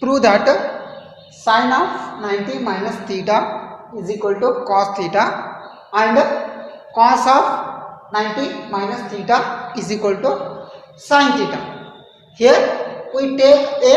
prove that sin of 90 minus theta is equal to cos theta and cos of 90 minus theta is equal to sin theta. Here we take a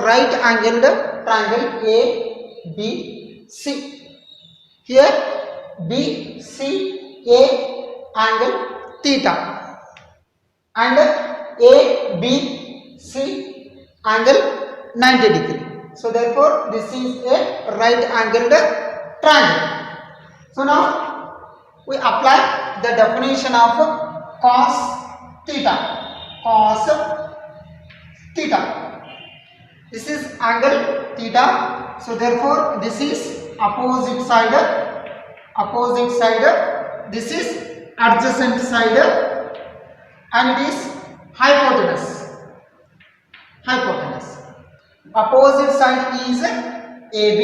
right angled triangle ABC. Here BCA angle theta and ABC angle 90 degree. So therefore this is a right angled triangle. So now we apply the definition of cos theta. Cos theta. This is angle theta. So therefore this is opposite side. Opposite side. This is adjacent side, and it is hypotenuse. Hypotenuse. Opposite side is AB.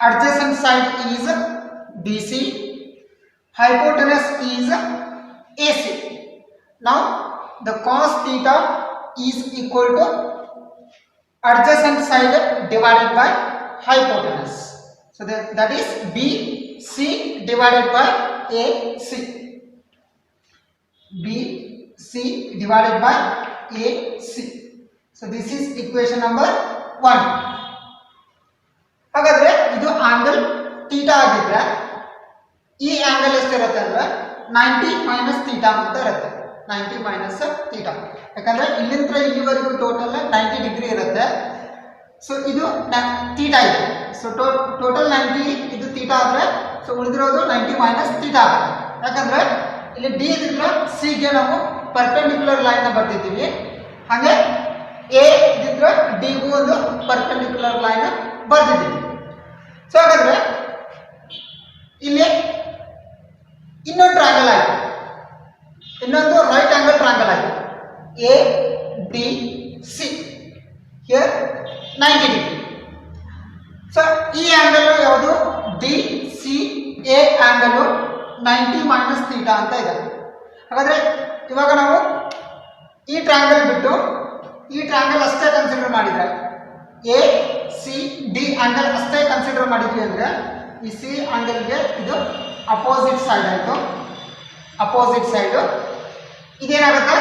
Adjacent side is BC. Hypotenuse is AC. Now the cos theta is equal to adjacent side divided by hypotenuse. So that is BC divided by AC. BC divided by AC. So this is equation number 1. ಹಾಗಾದ್ರೆ ಇದು angle theta ಆಗಿದ್ರೆ ಈ angle ಎಷ್ಟಿರುತ್ತೆ ಅಂದ್ರೆ 90 minus theta ಅಂತ ಇರುತ್ತೆ. 90 minus theta, ಯಾಕಂದ್ರೆ ಇಲ್ಲಿಂದ ಇಲ್ಲಿವರೆಗೂ ಟೋಟಲ್ 90 ಡಿಗ್ರಿ ಇರುತ್ತೆ. ಸೊ ಇದು ಥೀಟಾ ಇದೆ. ಸೊ ಟೋಟಲ್ 90 ಇದು ಥೀಟಾ ಆದ್ರೆ ಸೊ ಉಳಿದಿರೋದು 90 ಮೈನಸ್ ಥೀಟಾ ಆಗುತ್ತೆ. ಯಾಕಂದ್ರೆ ಇಲ್ಲಿ ಡಿ ಇದ್ರೆ ಸಿ ಗೆ ನಾವು ಪರ್ಪೆಂಡಿಕ್ಯುಲರ್ ಲೈನ್ ನ ಬರ್ತಿದ್ದೀವಿ, ಹಾಗೆ ಎ ಇದ್ರೆ ಡಿ ಗೂ ಒಂದು ಪರ್ಪೆಂಡಿಕ್ಯುಲರ್ ಲೈನ್ ಬರ್ತಿದ್ದೀವಿ. ಸೊ ಹಾಗಾದ್ರೆ ಇಲ್ಲಿ ಇನ್ನೊಂದು ಟ್ರಯಾಂಗಲ್ ಆಯ್ತು, ಇನ್ನೊಂದು ರೈಟ್ ಆಂಗಲ್ ಟ್ರಯಾಂಗಲ್ ಆಯ್ತು A D C. Here 90 degree. So ಈ ಆಂಗಲ್ ಯಾವುದು? D C A angle 90 minus theta ಅಂತ ಇದೆ. ಹಾಗಾದ್ರೆ ಇವಾಗ ನಾವು ಈ ಟ್ರಯಾಂಗಲ್ ಬಿಟ್ಟು ಈ ಟ್ರಯಾಂಗಲ್ ಅಷ್ಟೇ ಕನ್ಸಿಡರ್ ಮಾಡಿದ್ರೆ, ಎ ಸಿ ಡಿ ಆಂಗಲ್ ಅಷ್ಟೇ ಕನ್ಸಿಡರ್ ಮಾಡಿದ್ವಿ ಅಂದ್ರೆ ಈ ಸಿ ಆಂಗಲ್ಗೆ ಇದು ಅಪೋಸಿಟ್ ಸೈಡ್ ಆಯಿತು. ಅಪೋಸಿಟ್ ಸೈಡ್ ಇದೇನಾಗುತ್ತೆ?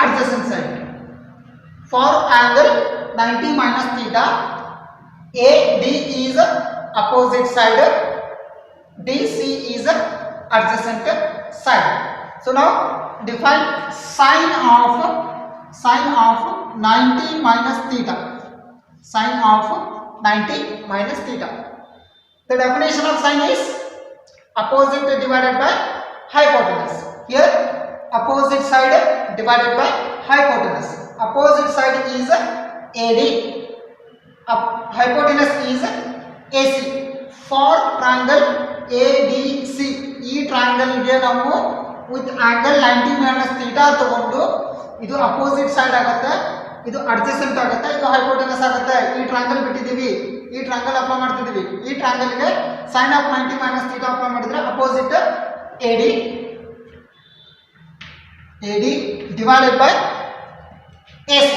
Adjacent side. For angle 90 minus theta, AD is opposite side, DC is adjacent side. So now define sin of 90 minus theta. Sin of 90 minus theta. The definition of sin is opposite divided by hypotenuse. Here opposite side divided by hypotenuse. Opposite side is AD, hypotenuse is AC. For triangle ABC, ಈ triangle ಗೆ ನಾವು with angle 90 minus theta ತಗೊಂಡು ಇದು opposite side ಆಗುತ್ತೆ, ಇದು adjacent ಆಗುತ್ತೆ, ಇದು hypotenuse ಆಗುತ್ತೆ. ಈ ಟ್ರಯಾಂಗಲ್ ಬಿಟ್ಟಿದ್ದೀವಿ, ಈ ಟ್ರಯಾಂಗಲ್ ಅಪ್ಲೈ ಮಾಡ್ತಿದ್ದೀವಿ. ಈ ಟ್ರಯಾಂಗಲ್ ಗೆ sin of 90 minus theta apply ಮಾಡಿದ್ರೆ opposite AD divided by AC.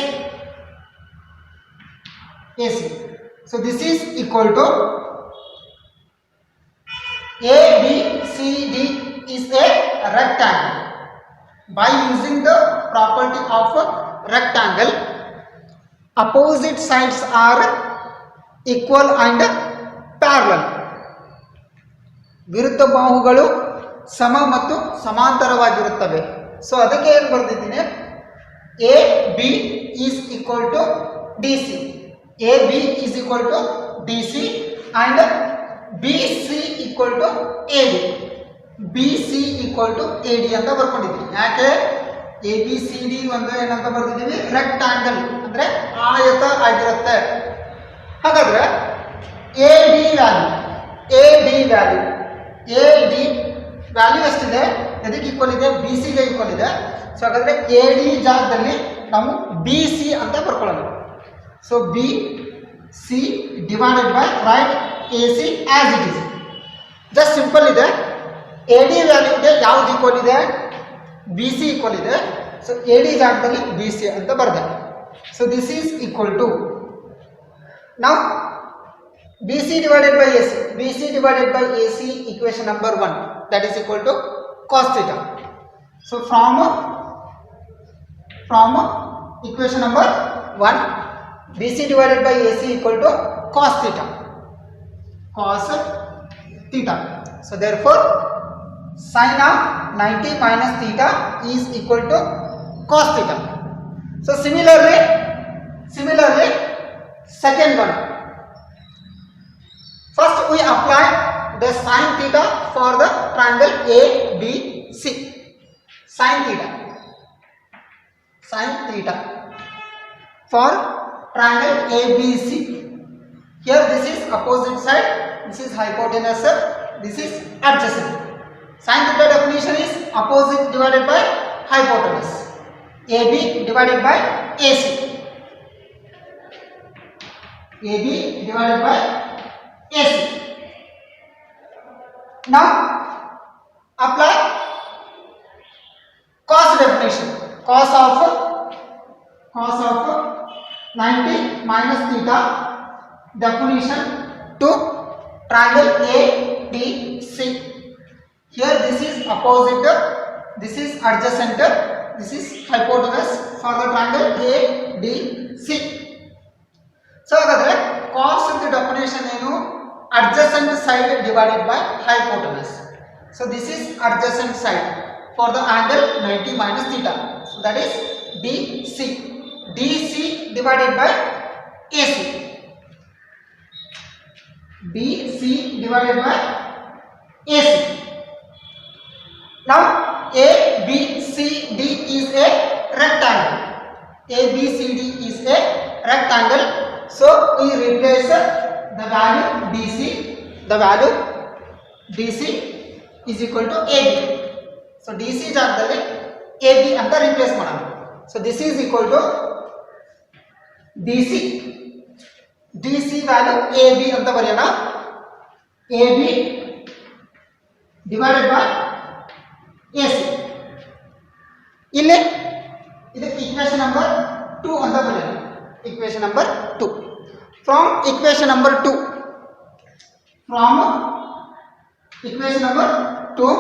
So this is equal to ABCD is a rectangle. By using the property of a rectangle, opposite sides are equal and parallel. ವಿರುದ್ಧ ಬಾಹುಗಳು ಸಮ ಮತ್ತು ಸಮಾಂತರವಾಗಿರುತ್ತವೆ. So ಅದಕ್ಕೆ ಏನು ಬರೆದಿದ್ದೀನಿ? AB is equal to DC. AB is equal to DC and BC equal to AD. BC equal to AD ಅಂತ ಬರ್ಕೊಂಡಿದ್ದೀವಿ. ಯಾಕೆ? ABCD ಒಂದು ಏನಂತ ಬರ್ತಿದ್ದೀವಿ? ರೆಕ್ಟಾಂಗಲ್ ಅಂದ್ರೆ ಆಯತ ಆಗಿರುತ್ತೆ. ಹಾಗಾದ್ರೆ AD ವ್ಯಾಲ್ಯೂ ಎಷ್ಟಿದೆ? ಎದಕ್ಕೆ ಈಕ್ವಲ್ ಇದೆ? BC ಗೆ ಈಕ್ವಲ್ ಇದೆ. ಸೊ ಹಾಗಾದ್ರೆ AD ಜಾಗದಲ್ಲಿ ನಾವು BC ಅಂತ ಬರ್ಕೊಳ್ಳೋಣ. So BC divided by write AC as it is. just simple ಇದೆ. AD ವ್ಯಾಲ್ಯೂಗೆ ಯಾವುದು ಈಕ್ವಲ್ ಇದೆ? BC ಈಕ್ವಲ್ ಇದೆ. ಸೊ AD ಜಾಗದಲ್ಲಿ BC ಅಂತ ಬರೆದೆ. So this is equal to Now BC divided by AC, BC divided by AC equation number 1, that is equal to cos theta. So from equation number 1, BC divided by AC equal to cos theta, cos theta. So therefore sin of 90 minus theta is equal to cos theta. So similarly second one, first we apply the sin theta for the triangle ABC. Sin theta for triangle ABC. Here this is opposite side, this is hypotenuse, this is adjacent. Sin theta definition is opposite divided by hypotenuse, AB divided by AC, AB divided by AC. Now apply cos definition, cos of 90 minus theta definition to triangle ABC. Here this is opposite, this is adjacent, this is hypotenuse for the triangle ABC. So ಹಾಗಾದ್ರೆ cos the definition ಏನು, adjacent side divided by hypotenuse. So this is adjacent side for the angle 90 minus theta. So that is BC. DC divided by AC. BC divided by AC. Now ABCD is a rectangle. ABCD is a rectangle. So we replace the value BC. The value BC is equal to AB. So DC ಜಾಗದಲ್ಲಿ AB ಅಂತ replace ಮಾಡೋಣ. So this is equal to DC. DC value AB ಅಂತ ಬರೆಯೋಣ. AB divided by AC. ಇಲ್ಲಿ ಇದಕ್ಕೆ equation number 2 ಅಂತ ಬರೆಯೋಣ. Equation number 2. From equation number 2,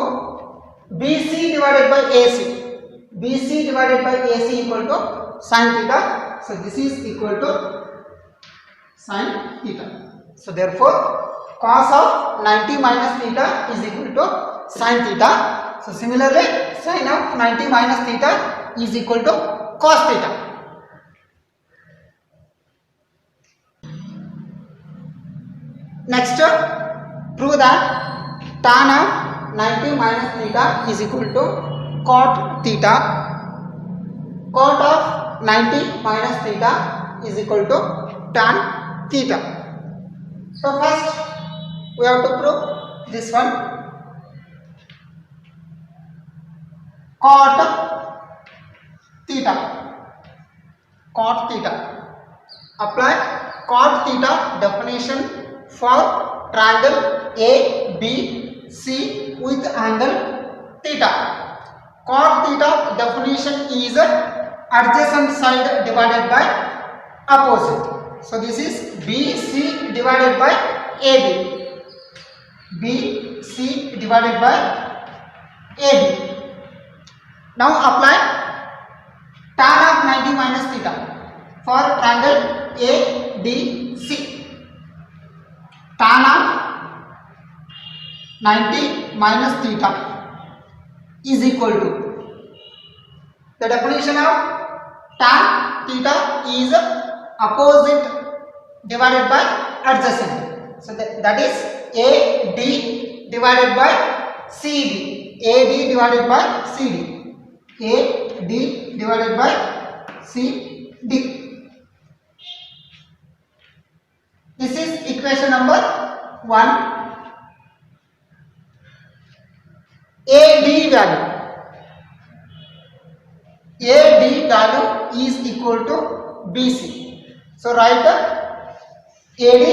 BC divided by AC, BC divided by AC equal to sin theta. So this is equal to sin theta. So therefore cos of 90 minus theta is equal to sin theta. So similarly sin of 90 minus theta is equal to cos theta. Next, prove that tan of 90 minus theta is equal to cot theta. Cot of 90 minus theta is equal to tan theta. So first we have to prove this one. Cot theta. Cot theta. Apply cot theta definition for triangle ABC with angle theta. Cot theta definition is adjacent side divided by opposite. So this is BC divided by AB. BC divided by AB. Now apply tan of 90 minus theta for triangle ABC. Tan of 90 minus theta is equal to, the definition of tan theta is opposite divided by adjacent. So that is AD divided by CD. AD divided by CD. AD divided by CD. This is equation number 1. AD value is equal to BC. So write AD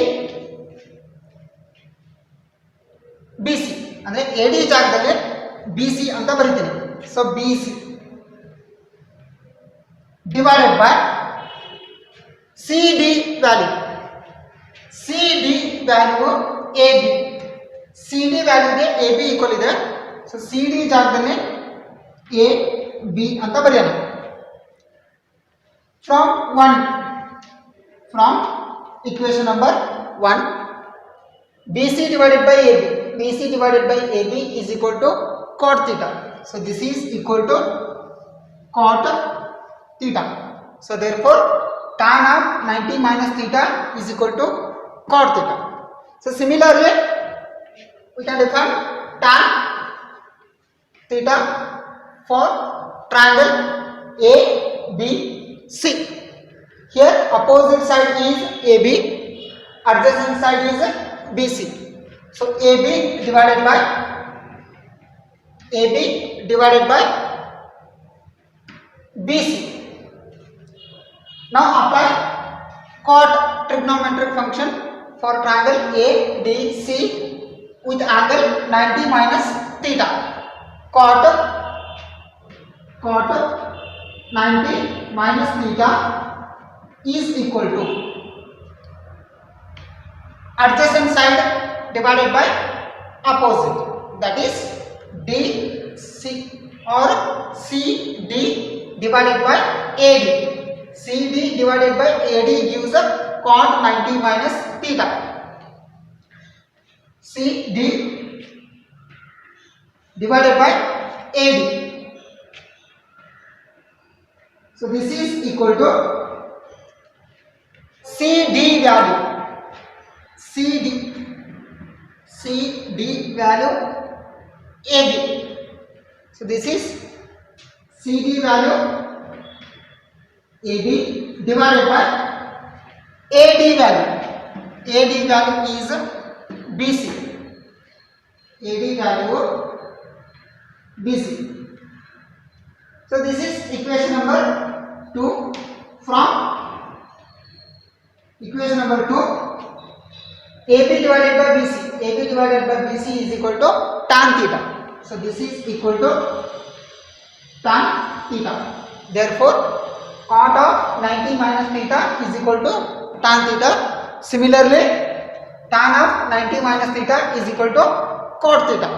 BC. ಅಂದ್ರೆ AD ಜಾಗದಲ್ಲಿ BC ಅಂತ ಬರೀತೀನಿ. So BC divided by CD value. C D value A B, C D ವ್ಯಾಲ್ಯೂಗೆ A B equal ಇದೆ. So C D ಜಾಗದಲ್ಲಿ A B ಅಂತ ಬರೆಯೋಣ. From equation number 1, BC divided by AB, BC divided by AB is equal to cot theta. So this is equal to cot theta. So therefore tan of 90 minus theta is equal to cot theta. So similarly we can define tan theta for triangle ABC. Here opposite side is AB, adjacent side is BC. So AB divided by BC. Now apply cot trigonometric function for triangle ABC with angle 90 minus theta. Cot 90 minus theta is equal to adjacent side divided by opposite, that is DC or CD divided by AD. CD divided by AD gives a cot 90 minus theta. CD divided by AD. So this is equal to CD value, CD value AB. So this is CD value AB divided by AD value. AD value is BC. AD value BC. So this is equation number 2. From equation number 2, AB divided by BC, AB divided by BC is equal to tan theta. So this is equal to tan theta. Therefore cot of 90 minus theta is equal to tan theta. Similarly tan of 90 minus theta is equal to cot theta.